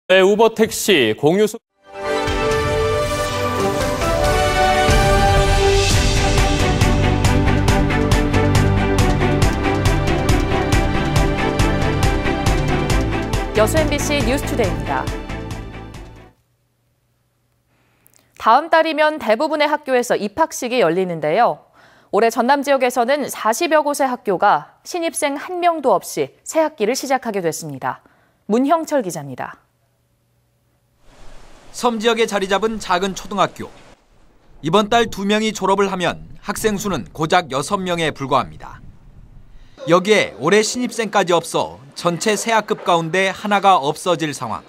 우버 택시 공유 여수 MBC 뉴스투데이입니다. 다음 달이면 대부분의 학교에서 입학식이 열리는데요. 올해 전남 지역에서는 40여 곳의 학교가 신입생 한 명도 없이 새 학기를 시작하게 됐습니다. 문형철 기자입니다. 섬 지역에 자리 잡은 작은 초등학교. 이번 달 2명이 졸업을 하면 학생 수는 고작 6명에 불과합니다. 여기에 올해 신입생까지 없어 전체 새 학급 가운데 하나가 없어질 상황.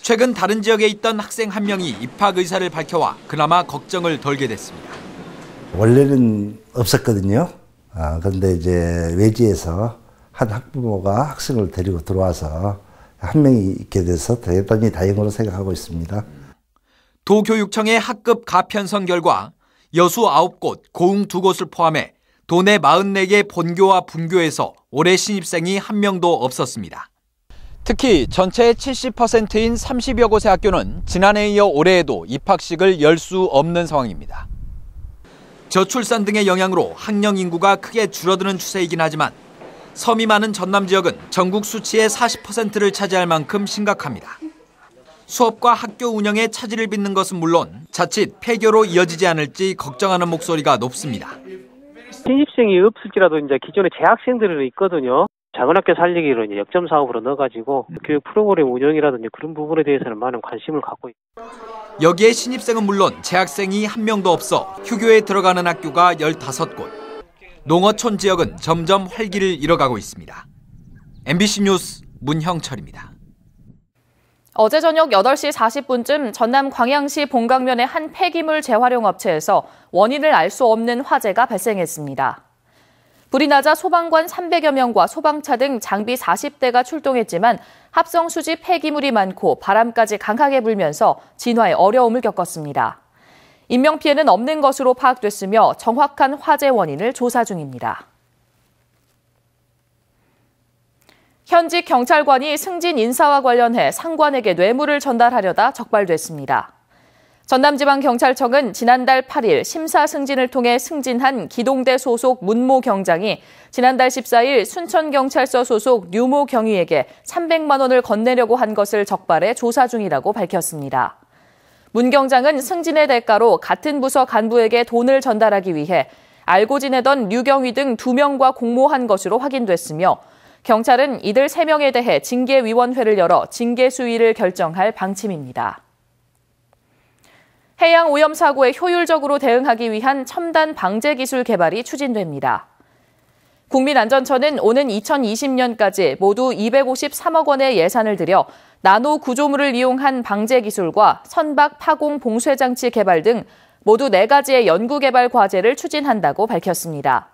최근 다른 지역에 있던 학생 한 명이 입학 의사를 밝혀와 그나마 걱정을 덜게 됐습니다. 원래는 없었거든요. 그런데 이제 외지에서 한 학부모가 학생을 데리고 들어와서 한 명이 있게 돼서 대단히 다행으로 생각하고 있습니다. 도교육청의 학급 가편성 결과 여수 9곳, 고흥 2곳을 포함해 도내 44개 본교와 분교에서 올해 신입생이 한 명도 없었습니다. 특히 전체의 70%인 30여 곳의 학교는 지난해에 이어 올해에도 입학식을 열 수 없는 상황입니다. 저출산 등의 영향으로 학령 인구가 크게 줄어드는 추세이긴 하지만 섬이 많은 전남 지역은 전국 수치의 40%를 차지할 만큼 심각합니다. 수업과 학교 운영에 차질을 빚는 것은 물론 자칫 폐교로 이어지지 않을지 걱정하는 목소리가 높습니다. 신입생이 없을지라도 이제 기존에 재학생들은 있거든요. 작은 학교 살리기로 이제 역점 사업으로 넣어가지고 교육 프로그램 운영이라든지 그런 부분에 대해서는 많은 관심을 갖고 있습니다. 여기에 신입생은 물론 재학생이 한 명도 없어 휴교에 들어가는 학교가 15곳. 농어촌 지역은 점점 활기를 잃어가고 있습니다. MBC 뉴스 문형철입니다. 어제 저녁 8시 40분쯤 전남 광양시 본강면의 한 폐기물 재활용 업체에서 원인을 알 수 없는 화재가 발생했습니다. 불이 나자 소방관 300여 명과 소방차 등 장비 40대가 출동했지만 합성 수지 폐기물이 많고 바람까지 강하게 불면서 진화에 어려움을 겪었습니다. 인명피해는 없는 것으로 파악됐으며 정확한 화재 원인을 조사 중입니다. 현직 경찰관이 승진 인사와 관련해 상관에게 뇌물을 전달하려다 적발됐습니다. 전남지방경찰청은 지난달 8일 심사 승진을 통해 승진한 기동대 소속 문모 경장이 지난달 14일 순천경찰서 소속 류모 경위에게 300만 원을 건네려고 한 것을 적발해 조사 중이라고 밝혔습니다. 문 경장은 승진의 대가로 같은 부서 간부에게 돈을 전달하기 위해 알고 지내던 류 경위 등 2명과 공모한 것으로 확인됐으며 경찰은 이들 3명에 대해 징계위원회를 열어 징계 수위를 결정할 방침입니다. 해양 오염 사고에 효율적으로 대응하기 위한 첨단 방제 기술 개발이 추진됩니다. 국민안전처는 오는 2020년까지 모두 253억 원의 예산을 들여 나노 구조물을 이용한 방제 기술과 선박 파공 봉쇄 장치 개발 등 모두 4가지의 연구 개발 과제를 추진한다고 밝혔습니다.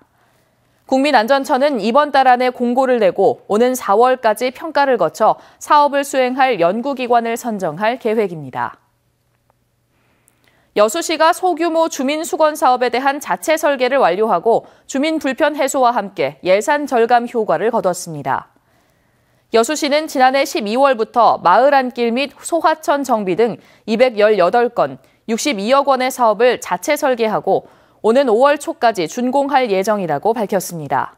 국민안전처는 이번 달 안에 공고를 내고 오는 4월까지 평가를 거쳐 사업을 수행할 연구기관을 선정할 계획입니다. 여수시가 소규모 주민 수건 사업에 대한 자체 설계를 완료하고 주민 불편 해소와 함께 예산 절감 효과를 거뒀습니다. 여수시는 지난해 12월부터 마을 안길 및 소하천 정비 등 218건, 62억 원의 사업을 자체 설계하고 오는 5월 초까지 준공할 예정이라고 밝혔습니다.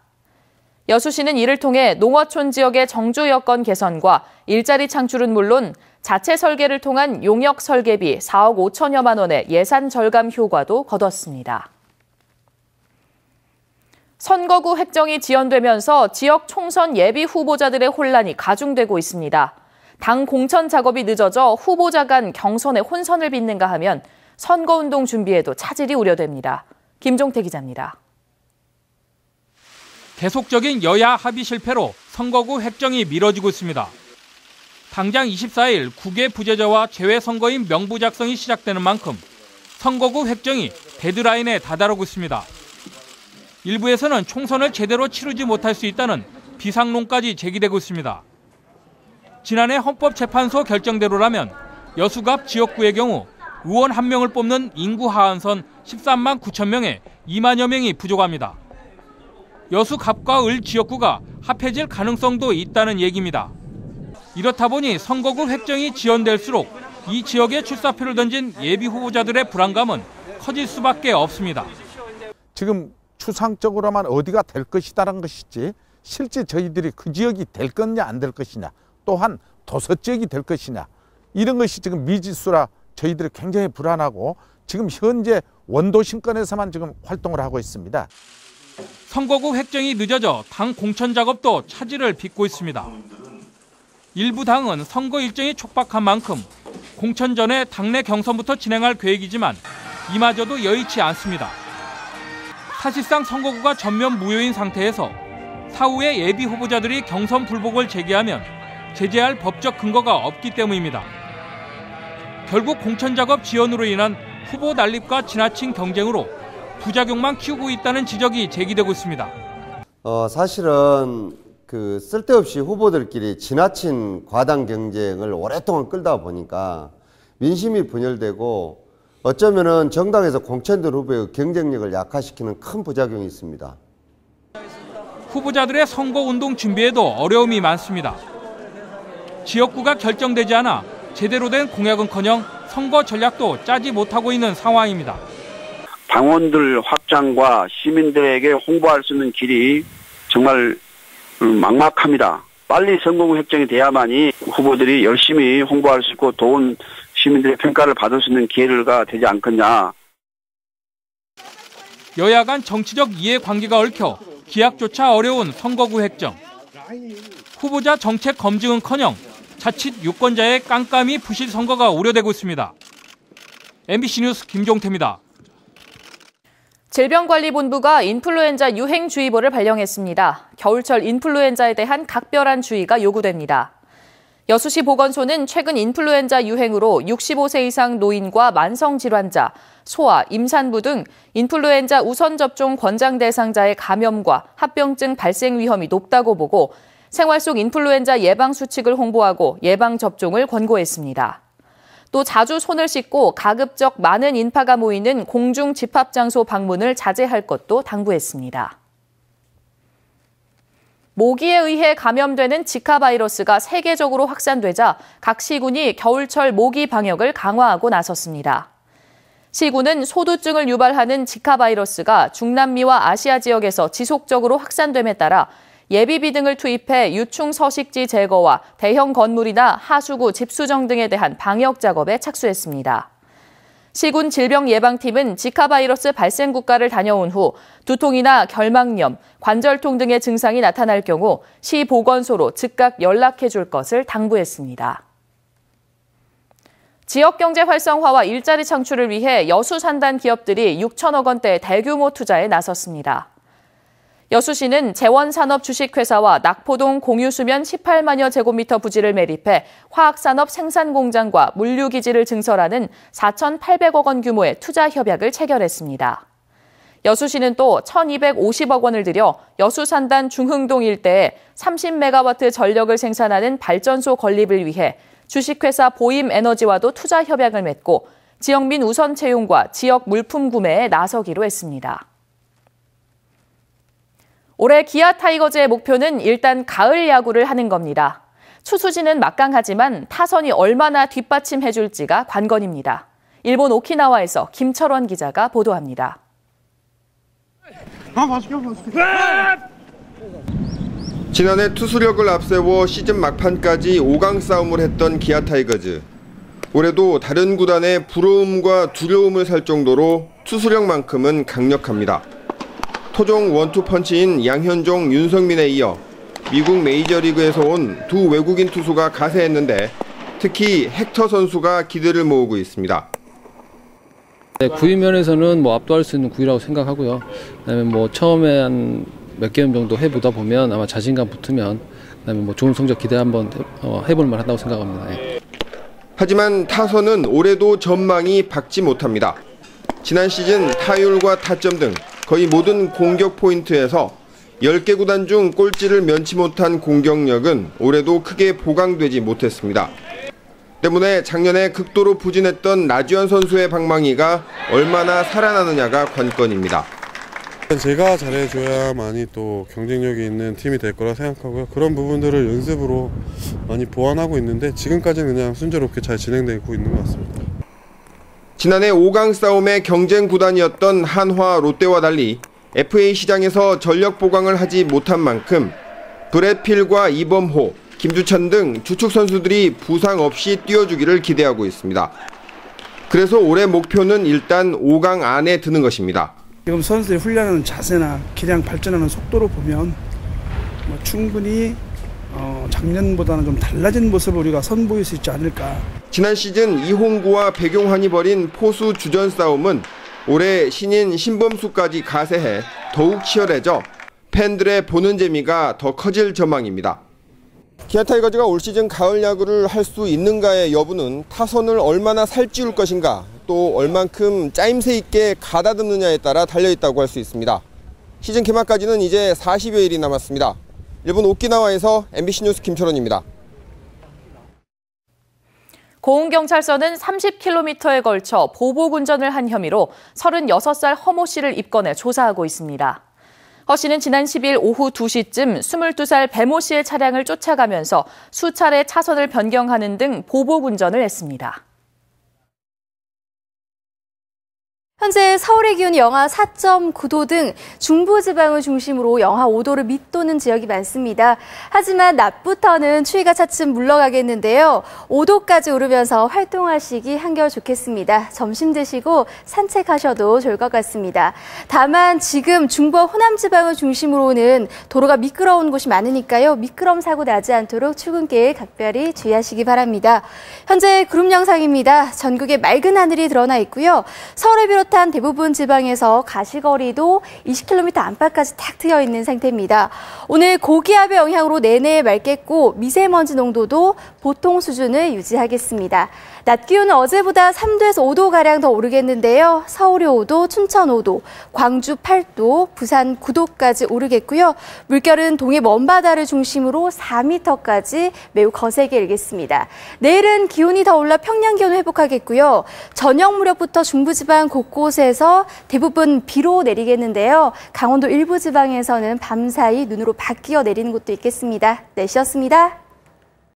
여수시는 이를 통해 농어촌 지역의 정주 여건 개선과 일자리 창출은 물론 자체 설계를 통한 용역 설계비 4억 5천여만 원의 예산 절감 효과도 거뒀습니다. 선거구 획정이 지연되면서 지역 총선 예비 후보자들의 혼란이 가중되고 있습니다. 당 공천 작업이 늦어져 후보자 간 경선에 혼선을 빚는가 하면 선거운동 준비에도 차질이 우려됩니다. 김종태 기자입니다. 계속적인 여야 합의 실패로 선거구 획정이 미뤄지고 있습니다. 당장 24일 국외 부재자와 재외선거인 명부 작성이 시작되는 만큼 선거구 획정이 데드라인에 다다르고 있습니다. 일부에서는 총선을 제대로 치르지 못할 수 있다는 비상론까지 제기되고 있습니다. 지난해 헌법재판소 결정대로라면 여수갑 지역구의 경우 의원 1명을 뽑는 인구 하한선 13만 9천 명에 2만여 명이 부족합니다. 여수 갑과 을 지역구가 합해질 가능성도 있다는 얘기입니다. 이렇다 보니 선거구 획정이 지연될수록 이 지역에 출사표를 던진 예비 후보자들의 불안감은 커질 수밖에 없습니다. 지금 추상적으로만 어디가 될 것이다라는 것이지 실제 저희들이 그 지역이 될 거냐 안 될 것이냐, 또한 도서 지역이 될 것이냐, 이런 것이 지금 미지수라 저희들이 굉장히 불안하고 지금 현재 원도심권에서만 지금 활동을 하고 있습니다. 선거구 획정이 늦어져 당 공천 작업도 차질을 빚고 있습니다. 일부 당은 선거 일정이 촉박한 만큼 공천 전에 당내 경선부터 진행할 계획이지만 이마저도 여의치 않습니다. 사실상 선거구가 전면 무효인 상태에서 사후에 예비 후보자들이 경선 불복을 제기하면 제재할 법적 근거가 없기 때문입니다. 결국 공천 작업 지연으로 인한 후보 난립과 지나친 경쟁으로 부작용만 키우고 있다는 지적이 제기되고 있습니다. 사실은 쓸데없이 후보들끼리 지나친 과당 경쟁을 오랫동안 끌다 보니까 민심이 분열되고 어쩌면은 정당에서 공천된 후보의 경쟁력을 약화시키는 큰 부작용이 있습니다. 후보자들의 선거운동 준비에도 어려움이 많습니다. 지역구가 결정되지 않아 제대로 된 공약은커녕 선거 전략도 짜지 못하고 있는 상황입니다. 당원들 확장과 시민들에게 홍보할 수 있는 길이 정말 막막합니다. 빨리 선거구 획정이 돼야만이 후보들이 열심히 홍보할 수 있고 좋은 시민들의 평가를 받을 수 있는 기회가 되지 않겠냐. 여야 간 정치적 이해관계가 얽혀 기약조차 어려운 선거구 획정. 후보자 정책 검증은커녕 자칫 유권자의 깜깜이 부실 선거가 우려되고 있습니다. MBC 뉴스 김종태입니다. 질병관리본부가 인플루엔자 유행주의보를 발령했습니다. 겨울철 인플루엔자에 대한 각별한 주의가 요구됩니다. 여수시 보건소는 최근 인플루엔자 유행으로 65세 이상 노인과 만성질환자, 소아, 임산부 등 인플루엔자 우선 접종 권장 대상자의 감염과 합병증 발생 위험이 높다고 보고 생활 속 인플루엔자 예방 수칙을 홍보하고 예방 접종을 권고했습니다. 또 자주 손을 씻고 가급적 많은 인파가 모이는 공중 집합 장소 방문을 자제할 것도 당부했습니다. 모기에 의해 감염되는 지카 바이러스가 세계적으로 확산되자 각 시군이 겨울철 모기 방역을 강화하고 나섰습니다. 시군은 소두증을 유발하는 지카 바이러스가 중남미와 아시아 지역에서 지속적으로 확산됨에 따라 예비비 등을 투입해 유충 서식지 제거와 대형 건물이나 하수구 집수정 등에 대한 방역 작업에 착수했습니다. 시군 질병예방팀은 지카 바이러스 발생 국가를 다녀온 후 두통이나 결막염, 관절통 등의 증상이 나타날 경우 시 보건소로 즉각 연락해 줄 것을 당부했습니다. 지역경제 활성화와 일자리 창출을 위해 여수 산단 기업들이 6천억 원대 대규모 투자에 나섰습니다. 여수시는 재원산업 주식회사와 낙포동 공유수면 18만여 제곱미터 부지를 매립해 화학산업 생산공장과 물류기지를 증설하는 4,800억 원 규모의 투자 협약을 체결했습니다. 여수시는 또 1,250억 원을 들여 여수산단 중흥동 일대에 30메가와트 전력을 생산하는 발전소 건립을 위해 주식회사 보임에너지와도 투자 협약을 맺고 지역민 우선 채용과 지역 물품 구매에 나서기로 했습니다. 올해 기아 타이거즈의 목표는 일단 가을 야구를 하는 겁니다. 투수진은 막강하지만 타선이 얼마나 뒷받침해줄지가 관건입니다. 일본 오키나와에서 김철원 기자가 보도합니다. 지난해 투수력을 앞세워 시즌 막판까지 5강 싸움을 했던 기아 타이거즈. 올해도 다른 구단의 부러움과 두려움을 살 정도로 투수력만큼은 강력합니다. 토종 원투펀치인 양현종, 윤성민에 이어 미국 메이저리그에서 온 두 외국인 투수가 가세했는데 특히 헥터 선수가 기대를 모으고 있습니다. 네, 구위 면에서는 압도할 수 있는 구위라고 생각하고요. 그다음에 처음에 한 몇 게임 정도 해보다 보면 아마 자신감 붙으면 그다음에 좋은 성적 기대 한번 해볼 만하다고 생각합니다. 네. 하지만 타선은 올해도 전망이 밝지 못합니다. 지난 시즌 타율과 타점 등 거의 모든 공격 포인트에서 10개 구단 중 꼴찌를 면치 못한 공격력은 올해도 크게 보강되지 못했습니다. 때문에 작년에 극도로 부진했던 나지원 선수의 방망이가 얼마나 살아나느냐가 관건입니다. 제가 잘해줘야만이 또 경쟁력이 있는 팀이 될 거라 생각하고요. 그런 부분들을 연습으로 많이 보완하고 있는데 지금까지는 그냥 순조롭게 잘 진행되고 있는 것 같습니다. 지난해 5강 싸움의 경쟁 구단이었던 한화, 롯데와 달리 FA 시장에서 전력 보강을 하지 못한 만큼 브래필과 이범호, 김주찬 등 주축 선수들이 부상 없이 뛰어주기를 기대하고 있습니다. 그래서 올해 목표는 일단 5강 안에 드는 것입니다. 지금 선수들이 훈련하는 자세나 기량 발전하는 속도로 보면 충분히 작년보다는 좀 달라진 모습을 우리가 선보일 수 있지 않을까. 지난 시즌 이홍구와 백용환이 벌인 포수 주전 싸움은 올해 신인 신범수까지 가세해 더욱 치열해져 팬들의 보는 재미가 더 커질 전망입니다. 기아 타이거즈가 올 시즌 가을 야구를 할 수 있는가의 여부는 타선을 얼마나 살찌울 것인가, 또 얼만큼 짜임새 있게 가다듬느냐에 따라 달려있다고 할 수 있습니다. 시즌 개막까지는 이제 40여일이 남았습니다. 일본 오키나와에서 MBC 뉴스 김철원입니다. 고흥경찰서는 30km에 걸쳐 보복 운전을 한 혐의로 36살 허모 씨를 입건해 조사하고 있습니다. 허 씨는 지난 10일 오후 2시쯤 22살 배모 씨의 차량을 쫓아가면서 수차례 차선을 변경하는 등 보복 운전을 했습니다. 현재 서울의 기온이 영하 4.9도 등 중부지방을 중심으로 영하 5도를 밑도는 지역이 많습니다. 하지만 낮부터는 추위가 차츰 물러가겠는데요. 5도까지 오르면서 활동하시기 한결 좋겠습니다. 점심 드시고 산책하셔도 좋을 것 같습니다. 다만 지금 중부와 호남지방을 중심으로는 도로가 미끄러운 곳이 많으니까요. 미끄럼 사고 나지 않도록 출근길 각별히 주의하시기 바랍니다. 현재 구름 영상입니다. 전국에 맑은 하늘이 드러나 있고요. 서울을 비롯 대부분 지방에서 가시거리도 20km 안팎까지 탁 트여 있는 상태입니다. 오늘 고기압의 영향으로 내내 맑겠고 미세먼지 농도도 보통 수준을 유지하겠습니다. 낮 기온은 어제보다 3도에서 5도가량 더 오르겠는데요. 서울이 5도, 춘천 5도, 광주 8도, 부산 9도까지 오르겠고요. 물결은 동해 먼바다를 중심으로 4m까지 매우 거세게 일겠습니다. 내일은 기온이 더 올라 평년 기온을 회복하겠고요. 저녁 무렵부터 중부지방 곳곳에서 대부분 비로 내리겠는데요. 강원도 일부 지방에서는 밤사이 눈으로 바뀌어 내리는 곳도 있겠습니다. 날씨였습니다.